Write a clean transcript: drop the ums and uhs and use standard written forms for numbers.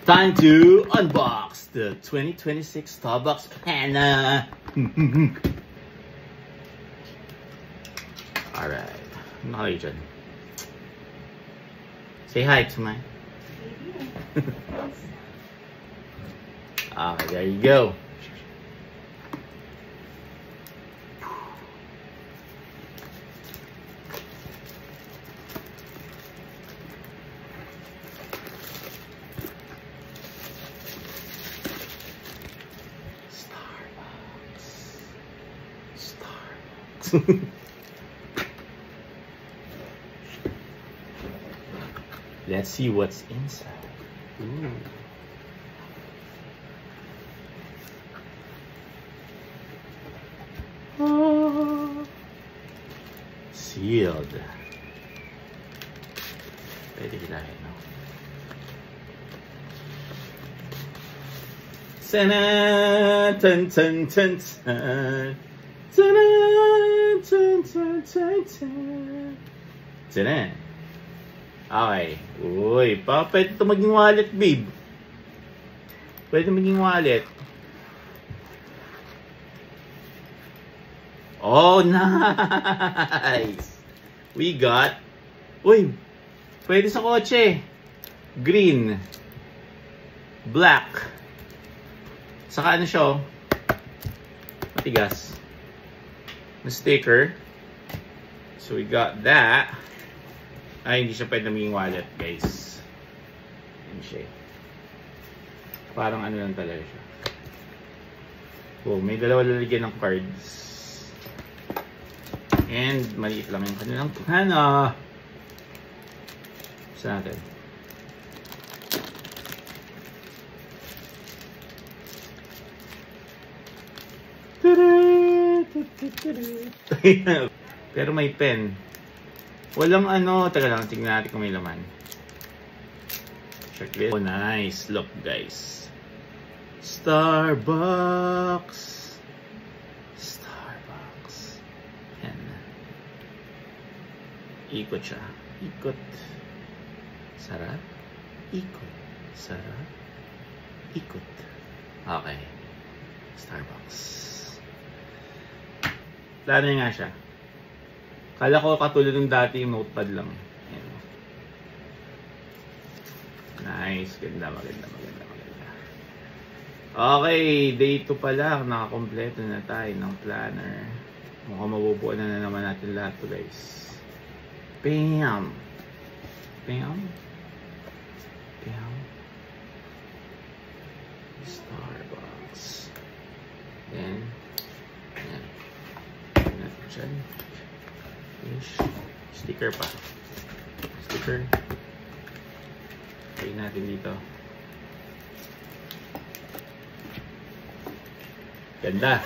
Time to unbox the 2026 Starbucks Panda. Alright. Ano kayo dyan? Say hi to my... Okay, there you go. Starbucks. Let's see what's inside. Ooh. Oh. Sealed. Pwede hilahin, no? Sana tan tan tan tan. Tada! Tada! Okay. Uy, pwede ito maging wallet, babe. Pwede maging wallet. Oh, nice! We got... Uy, pwede sa kotse. Green. Black. Saka ano siya, matigas. Na sticker. So we got that. Ay, hindi siya pwede maging wallet, guys. Yan siya. Parang ano lang talaga siya. Oh, may dalawa lalagyan ng cards. And maliit lang yung kanilang pana. Saan natin? Pero may pen. Walang ano. Taga lang, tingnan natin kung may laman. Checklist. Oh, nice. Look, guys. Starbucks. Starbucks. Yan. Ikot siya. Ikot. Sarap. Ikot. Sarap. Ikot. Okay. Starbucks. Plano nga siya. Kala ko katulad ng dati yung notepad lang. Ayan. Nice. Ganda, maganda. Okay, day 2 pa lang. Nakakompleto na tayo ng planner. Mukhang mabubuo na naman natin lahat to, guys. Bam! Bam! Bam! Starbucks. Then, ayan. Dyan. Finish. Sticker pa. Sticker. Try natin dito. Ganda.